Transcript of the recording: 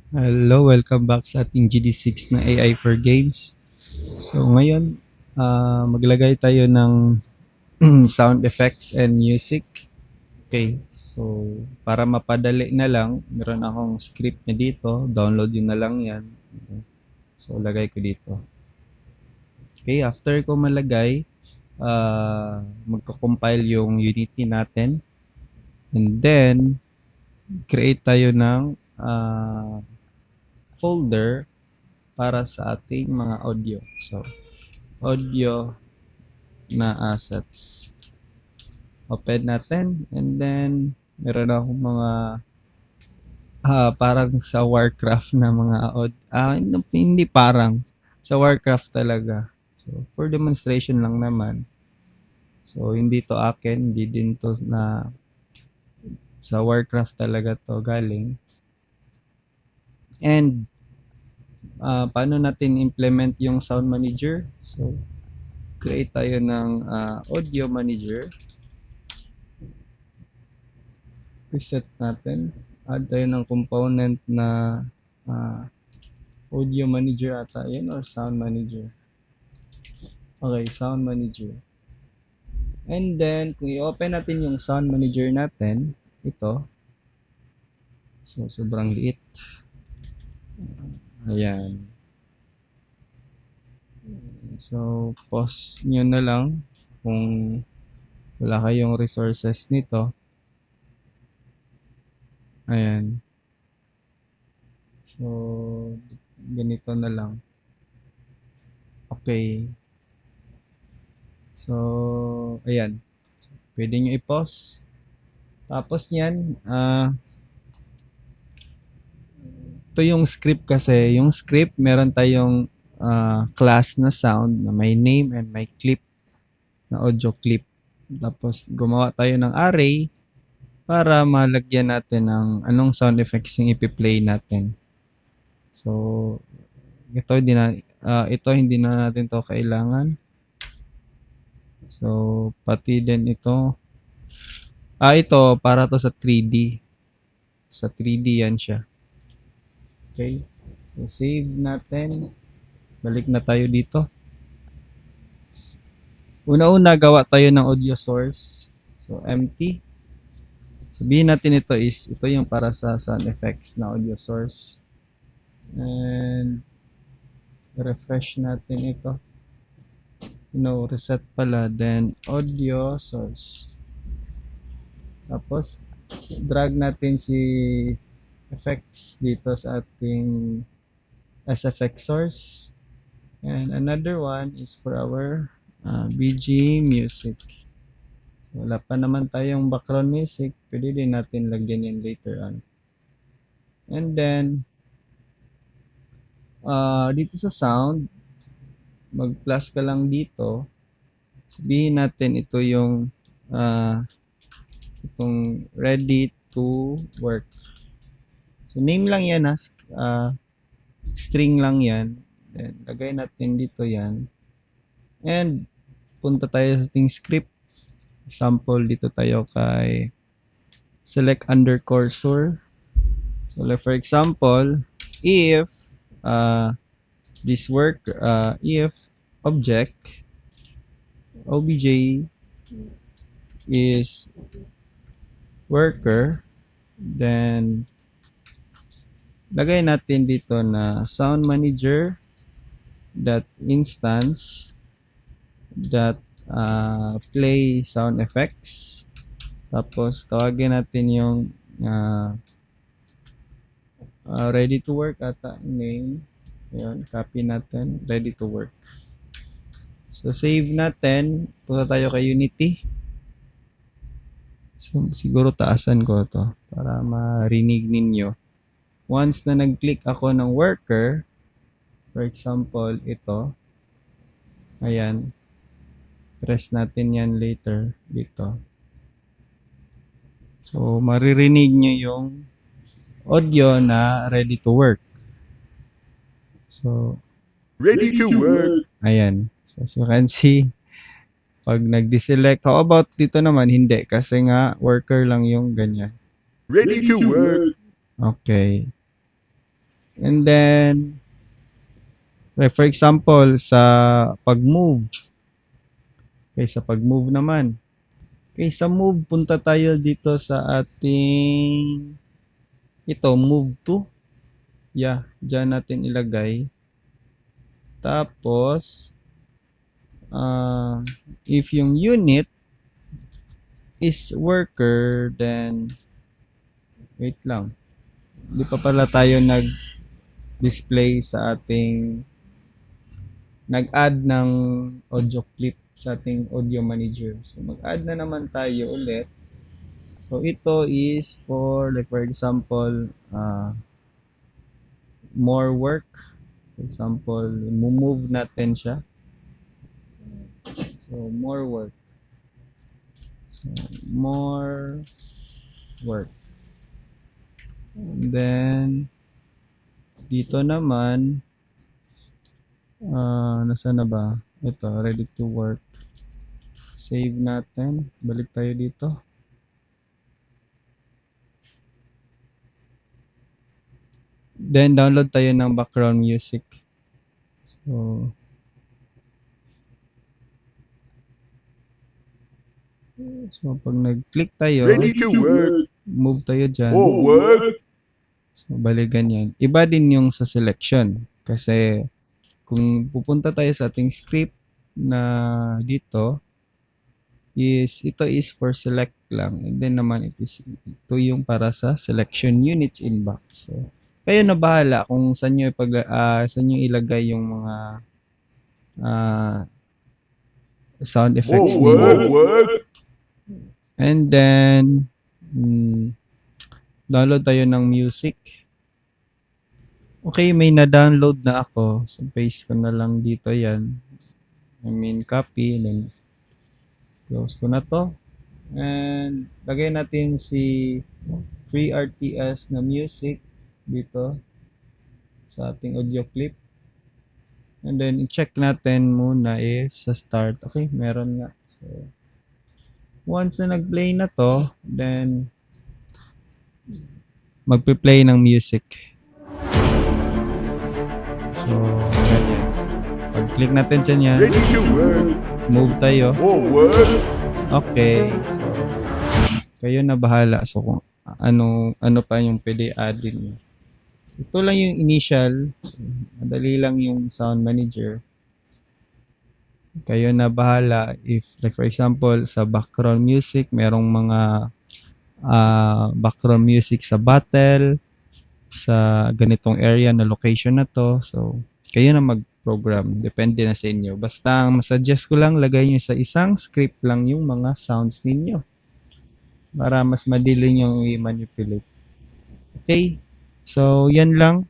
Hello, welcome back sa ating GD6 na AI for Games. So ngayon, maglagay tayo ng sound effects and music. Okay, so para mapadali na lang, meron akong script na dito. Download yun na lang yan. So lagay ko dito. Okay, after ko malagay, magko-compile yung Unity natin. And then, create tayo ng folder para sa ating mga audio. So, audio na assets. Open natin and then meron akong mga parang sa Warcraft na mga hindi parang sa Warcraft talaga. So for demonstration lang naman. So hindi to akin, hindi din to na sa Warcraft talaga to galing. And paano natin implement yung sound manager? So create tayo ng audio manager. Reset natin. Add tayo ng component na uh, audio manager ata yun or sound manager. Okay, sound manager. And then, kung i-open natin yung sound manager natin, ito. So, sobrang liit. Ayan. So, pause nyo na lang kung wala kayong resources nito. Ayan. So, ganito na lang. Okay. So, ayan. Pwede nyo i-pause. Tapos niyan, ito yung script kasi. Yung script, meron tayong class na sound na may name and may clip na audio clip. Tapos gumawa tayo ng array para malagyan natin ng anong sound effects yung ipi-play natin. So, ito hindi na natin to kailangan. So, pati din ito. Ito para to sa 3D. Sa 3D yan siya. Okay. So, save natin. Balik na tayo dito. Una-una, gawa tayo ng audio source. So, empty. Sabihin natin ito yung para sa sound effects na audio source. And, refresh natin ito. Reset pala. Then, audio source. Tapos, drag natin si effects dito sa ating SFX source. And another one is for our BG music. So, wala pa naman tayong background music. Pwede din natin lagyan yan later on. And then, dito sa sound, mag-plus ka lang dito. Sabihin natin ito yung itong ready to work. So, name lang yan string lang yan. Then, lagay natin dito yan. And, punta tayo sa ating script. Example, dito tayo kay select under cursor. So, like for example, if this work, if object obj is worker, then lagay natin dito na sound manager dot instance dot play sound effects. Tapos tawagin natin yung ready to work ata name. Ayun, copy natin, ready to work. So save natin, punta tayo kay Unity. So siguro taasan ko to para marinig ninyo. Once na nag-click ako ng worker, for example, ito. Ayan. Press natin yan later dito. So, maririnig nyo yung audio na ready to work. So, ready to work. Ayan. So, as you can see, pag nag-deselect, how about dito naman, hindi. Kasi nga, worker lang yung ganyan. Ready to work. Okay. And then, like for example, sa pag-move. Okay, sa pag-move naman. Okay, sa move, punta tayo dito sa ating, ito, move to. Yeah, dyan natin ilagay. Tapos, uh, if yung unit is worker, then, wait lang. Di pa pala tayo nag-display sa ating, nag-add ng audio clip sa ating audio manager. So, mag-add na naman tayo ulit. So, ito is for, like for example, more work. For example, move natin siya. So, more work. So, more work. And then, dito naman, nasa na ba? Ito, ready to work. Save natin. Balik tayo dito. Then, download tayo ng background music. So pag nag-click tayo, Ready to work. move tayo dyan. Forward. So, bali ganyan. Iba din yung sa selection. Kasi, kung pupunta tayo sa ating script na dito, ito is for select lang. And then naman, ito yung para sa selection units inbox. So, kayo na bahala kung saan nyo, saan nyo ilagay yung mga sound effects ninyo. Forward. And then, download tayo ng music. Okay, may na-download na ako. So, paste ko na lang dito yan. Copy. And then, close ko na to. And, lagay natin si free RTS na music dito sa ating audio clip. And then, i-check natin muna if sa start. Okay, meron nga. So, once na nag-play na to, then, magpe-play ng music. So, ganyan. Pag-click natin dyan yan, Ready to work. move tayo. Forward. Okay. So, kayo na bahala. So, kung ano pa yung pwede add-in nyo. Ito lang yung initial. Madali lang yung sound manager. Kayo na bahala. If, like for example, sa background music, merong mga background music sa battle, sa ganitong area na location na to. So, kayo na mag-program. Depende na sa inyo. Basta, ang masuggest ko lang, lagay nyo sa isang script lang yung mga sounds ninyo. Para mas madali nyo i-manipulate. Okay? So, yan lang.